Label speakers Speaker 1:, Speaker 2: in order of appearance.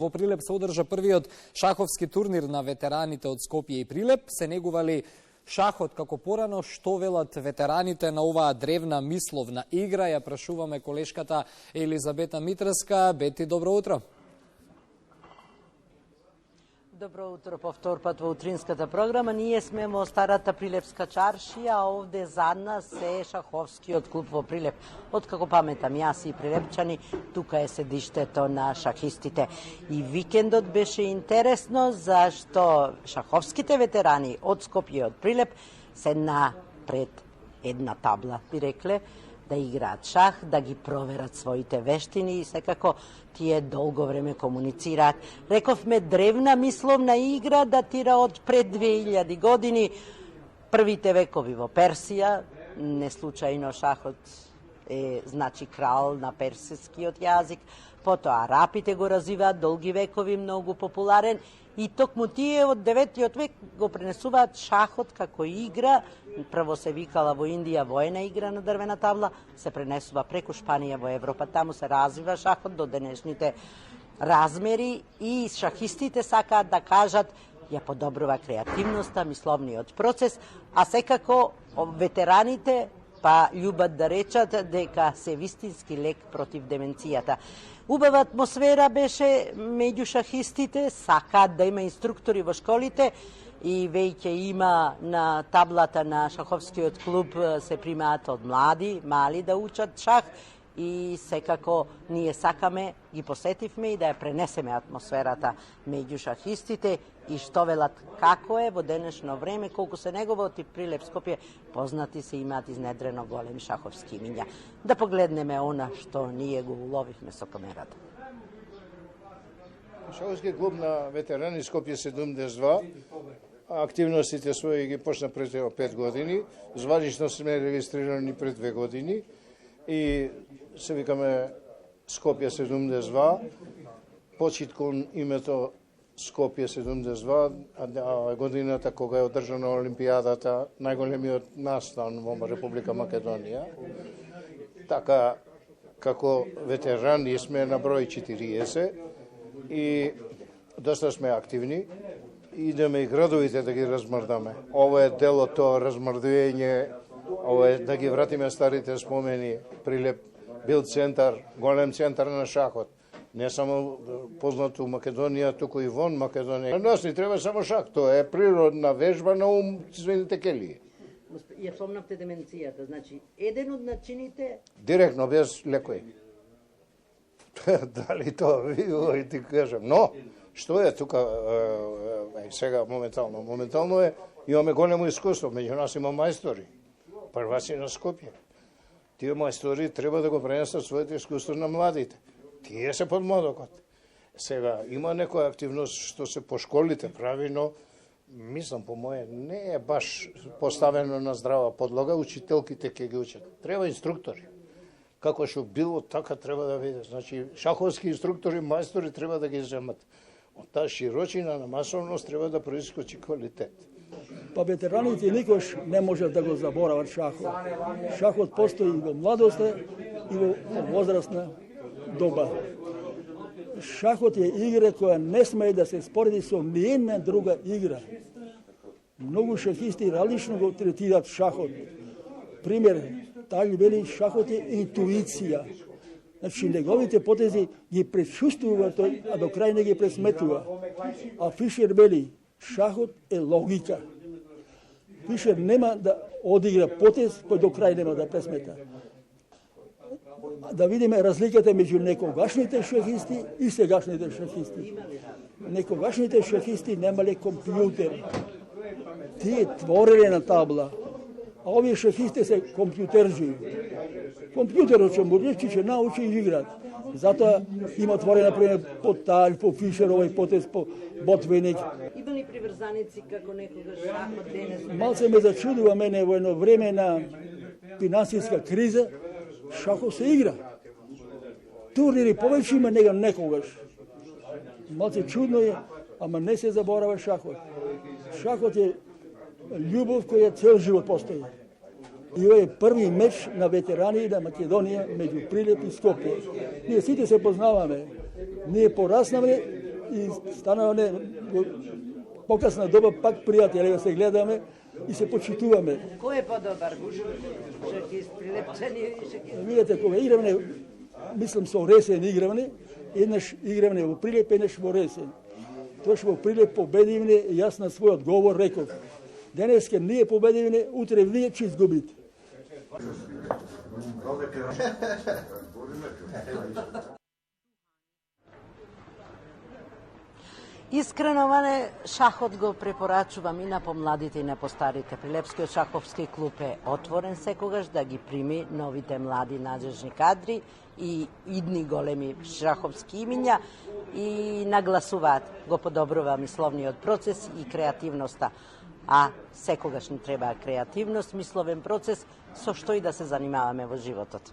Speaker 1: Во Прилеп се одржа првиот шаховски турнир на ветераните од Скопје и Прилеп. Се негували шахот како порано, што велат ветераните на оваа древна мисловна игра. Ја прашуваме колешката Елизабета Митраска. Бети, добро утро.
Speaker 2: Добро утро повтор пат во утринската програма. Ние сме во старата Прилепска чаршија, а овде зад нас е шаховскиот клуб во Прилеп. Откако паметам јас и прилепчани, тука е седиштето на шахистите. И викендот беше интересно, зашто шаховските ветерани од Скопје и од Прилеп седна пред една табла, би рекле, да играат шах, да ги проверат своите вештини и секако тие долго време комуницираат. Рековме, древна мисловна игра датира од пред 2000 години, првите векови во Персија, не случајно шахот е значи крал на персискиот јазик, потоа арапите го развиваат долги векови, многу популарен, и токму тие од 9 век го пренесуваат шахот како игра. Прво се викала во Индија воена игра на дрвена табла, се пренесува преку Шпанија во Европа, таму се развива шахот до денешните размери и шахистите сакаат да кажат ја подобрува креативноста, мисловниот процес, а секако ветераните па љубат да речат дека се вистински лек против деменцијата. Убава атмосфера беше меѓу шахистите, сакаат да има инструктори во школите и веќе има на таблата на шаховскиот клуб се примаат од млади, мали да учат шах и секако ние сакаме, ги посетивме и да ја пренесеме атмосферата меѓу шахистите и што велат како е во денешно време, колку се неговот и Прилеп Скопје познати се имаат изнедрено големи шаховски имиња. Да погледнеме она што ние го уловивме со камерата.
Speaker 3: Шаховски клуб на ветерани Скопје 72, активностите своји ги почна пред 5 години, званично сме регистрирани пред 2 години и се викаме Скопје 72, почит кон името Скопје 72, а годината кога е одржана Олимпијадата, најголемиот настан во Република Македонија. Така, како ветерани сме на број 40 и доста сме активни. Идеме и градовите да ги размрдаме. Ова е дел од тоа размрдување, ова е да ги вратиме старите спомени. Прилеп бил центар, голем центар на шахот. Не само познато у Македонија, туку и вон Македонија. На нас ни треба само шах, тоа е природна вежба на умствените келии.
Speaker 2: Ја спомнавте деменцијата, значи еден од начините
Speaker 3: директно без лекои. Дали тоа ви ти кажам, но што е тука сега моментално? Моментално е, имаме големо искуство, меѓу нас има мајстори, прваци на Скопје. Тие мајстори треба да го пренесат своето искуство на младите. Тие се под модокот. Сега, има некоја активност што се по школите прави, но мислам по моje не е баш поставено на здрава подлога, учителките ќе ги учат. Треба инструктори. Како што било, така треба да биде. Значи, шаховски инструктори, мајстори треба да ги земат. Од таа широчина на масовност треба да проискочи квалитет.
Speaker 4: Па ветераните никош не можат да го заборават шахот. Шахот постои и во младоста и во возрастна доба. Шахот е игра која не смее да се спореди со ниједна друга игра. Многу шахисти различно го третираат шахот. Пример, Тали вели шахот е интуиција. Значи, неговите потези ги пречувствува тој, а до крај не ги пресметува. А Фишер вели, шахот е логика. Фишер нема да одигра потез кој до крај нема да пресмета. Да видиме разликата меѓу некогашните шахисти и сегашните шахисти. Некогашните шахисти немале компјутер. Тие твореле на табла, а овие шахисти се компјутерџи. Компјутерот ќе му речи, ќе научи и играт. Затоа има творена, например, по Талј, по Фишер, овој потез, по Ботвеник.
Speaker 2: Има ли приврзаници како некогаш шахот денес?
Speaker 4: Малце ме зачудува мене во едно време на финансиска криза, шахот се игра. Турнири повеќе има нега некогаш. Малце чудно е, ама не се заборава шахот. Шахот е љубов која цел живот постои. И ова е први меч на ветерани на Македонија меѓу Прилеп и Скопје. Ние сите се познаваме. Ние пораснавме и станавме покасна доба пак пријатели да се гледаме и се почитуваме.
Speaker 2: Кој е подобар? Шаки Прилепчани?
Speaker 4: Видите, кога игравме, мислам со Ресен игравме, еднаш игравме во Прилеп, еднаш во Ресен. Тоаш во Прилеп победивне и јас на својот говор реков: денеске ние победивне, утре вие ќе изгубите.
Speaker 2: Искрено, Ване, шахот го препорачувам и на помладите и на постарите. Прилепскиот шаховски клуб е отворен секогаш да ги прими новите млади надежни кадри и идни големи шаховски имиња и нагласуваат, го подобрува мисловниот процес и креативноста. А секогаш ни треба креативност, мисловен процес, со што и да се занимаваме во животот.